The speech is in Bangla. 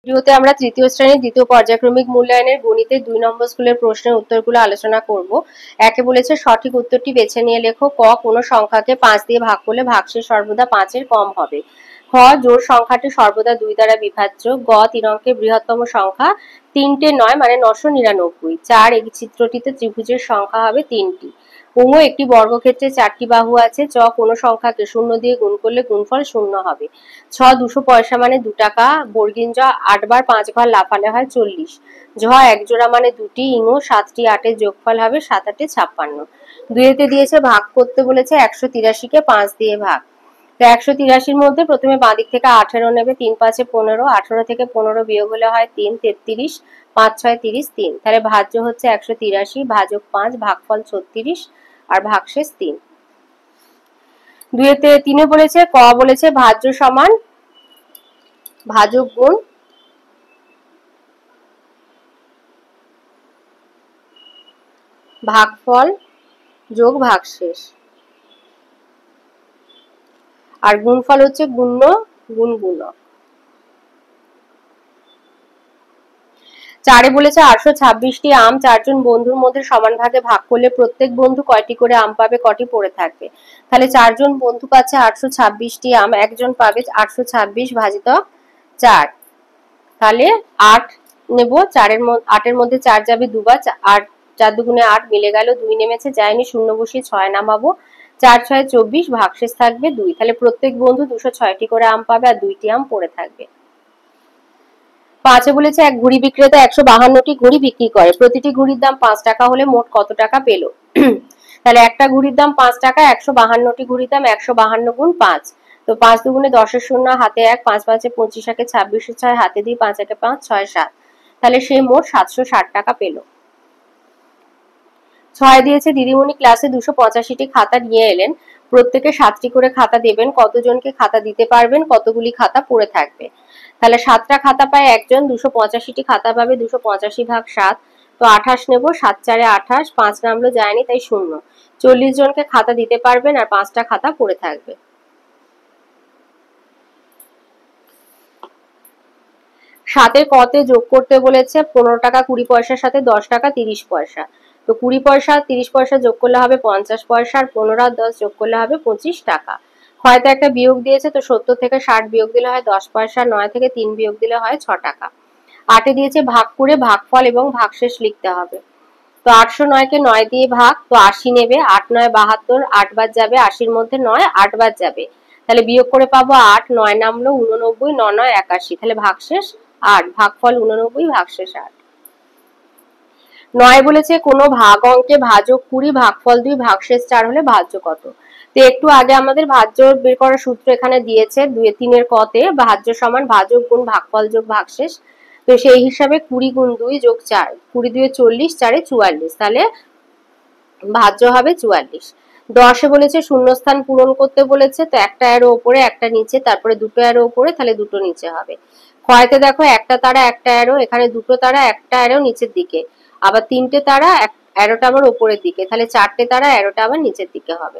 ভিডিওতে আমরা তৃতীয় শ্রেণীর দ্বিতীয় পর্যায়ক্রমিক মূল্যায়নের গণিতের 2 নম্বর স্কুলের প্রশ্নের উত্তরগুলো আলোচনা করব। একে বলেছে সঠিক উত্তরটি বেছে নিয়ে লেখো। ক, কোনো সংখ্যাকে 5 দিয়ে ভাগ করলে ভাগশেষ সর্বদা 5 এর কম হবে। খ, জোড় সংখ্যাটি সর্বদা 2 দ্বারা বিভাজ্য। গ, 3 অঙ্কের বৃহত্তম সংখ্যা 3টে নয় মানে 999। 4, এই চিত্রটিতে ত্রিভুজের সংখ্যা হবে 3টি। ঙ, একটি বর্গক্ষেত্রে 4টি বাহু আছে। চ, কোনো সংখ্যাকে 0 দিয়ে গুণ করলে গুণফল 0 হবে। ছ, 200 পয়সা মানে 2 টাকা। বর্গিন জ, 8 বার 5 ঘর লাফালে হয় 40। ঝ, 1 জোড়া মানে 2টি। ঙ, 7টি 8-এর যোগফল হবে 7 8 56। দুইতে দিয়েছে ভাগ করতে বলেছে 183-কে 5 দিয়ে ভাগ। তো 183-র মধ্যে প্রথমে বাঁ দিক থেকে 18 নেবে। 3 5 15। 18 থেকে 15 বিয়োগ হলে হয় 3 33। 5 6 30 3। তাহলে ভাজ্য হচ্ছে 183, ভাজক 5, ভাগফল 36 আর ভাগশেষ 3। দুইতে 3-এ বলেছে ক বলেছে ভাজ্য সমান ভাজক গুণ ভাগফল যোগ ভাগশেষ, আর গুণফল হচ্ছে গুণ্য গুণ গুণক। 4-এ বলেছে 826টি আম 4 জন বন্ধুর মধ্যে সমান ভাগে ভাগ করলে প্রত্যেক বন্ধু কয়টি করে আম পাবে, কটি পড়ে থাকবে। তাহলে 4 জন বন্ধু পাচ্ছে 826টি আম, একজন পাবে 826 ভাজিত 4। তাহলে 8 নেব। 8-এর মধ্যে 4 যাবে দুবার, 8 4 দুগুণে 8 মিলে গেল। 2 নেমেছে, যায়নি, শূন্য বসিয়ে 6 নামাবো। 4 6 24, ভাগশেষ থাকবে 2। তাহলে প্রত্যেক বন্ধু 206টি করে আম পাবে আর 2টি আম পড়ে থাকবে। 5-এ বলেছে এক ঘুড়ি বিক্রেতা 152টি ঘুড়ি বিক্রি করে। প্রতিটি ঘুড়ির দাম 5 টাকা হলে মোট কত টাকা পেল। তাহলে একটা ঘুড়ির দাম 5 টাকা, 152টি ঘুড়ির দাম 152 গুণ 5। তো 5 দুগুণে 10-এর শূন্য, হাতে 1, 5 5 25, 26, 6 হাতে দিই, 5 1 5, 6 7। তাহলে সে মোট 760 টাকা পেল। 6 দিয়েছে দিদিমণি ক্লাসে 285টি খাতা নিয়ে এলেন। প্রত্যেকে 7টি করে খাতা দেবেন। কতজনকে খাতা দিতে পারবেন, কতগুলি খাতা পড়ে থাকবে। তাহলে 7টা খাতা পায় একজন, 285টি খাতা পাবে, 285 ভাগ 7। তো 28 নেব। 7 4 28, 5 নামলো, যায়নি, তাই 0। 40 জনকে খাতা দিতে পারবেন আর 5টা খাতা পড়ে থাকবে। 7-এর কতে যোগ করতে বলেছে 15 টাকা 20 পয়সার সাথে 10 টাকা 30 পয়সা। তো 20 পয়সা 30 পয়সা যোগ করলে হবে 50 পয়সা, আর 15 আর 10 যোগ করলে হবে 25 টাকা। হয়তো একটা বিয়োগ দিয়েছে, তো 70 থেকে 60 বিয়োগ দিলে হয় 10 পয়সা, 9 থেকে 3 বিয়োগ দিলে হয় 6 টাকা। 8-এ দিয়েছে ভাগ করে ভাগফল এবং ভাগশেষ লিখতে হবে। তো 809-কে 9 দিয়ে ভাগ, তো 80 নেবে। 8 9 72, 8 বার যাবে, 80-র মধ্যে 9 8 বার যাবে। তাহলে বিয়োগ করে পাবো 8, 9 নামলো 89, 9 9 81। তাহলে ভাগশেষ 8, ভাগফল 89, ভাগশেষ 8। 9 বলেছে কোনো ভাগ অঙ্কে ভাজক 20, ভাগফল 2, ভাগশেষ 4 হলে ভাজ্য কত। তো একটু আগে আমাদের ভাজ্য বের করার সূত্র এখানে দিয়েছে। 2-3-এর কতে ভাজ্য সমান ভাজক গুণ ভাগফল যোগ ভাগশেষ। তো সেই হিসাবে 20 গুণ 2 যোগ 4, 20 2 40, 4 44। তাহলে ভাজ্য হবে 44। 10-এ বলেছে শূন্যস্থান পূরণ করতে বলেছে। তো একটা অ্যারো উপরে, একটা নিচে, তারপরে দুটো অ্যারো উপরে, তাহলে দুটো নিচে হবে। ক্ষয়তে দেখো একটা তারা একটা অ্যারো, এখানে দুটো তারা একটা অ্যারো নিচের দিকে, আবার 3টে তারা অ্যারোটা আবার উপরের দিকে, তাহলে 4টে তারা অ্যারোটা আবার নিচের দিকে হবে।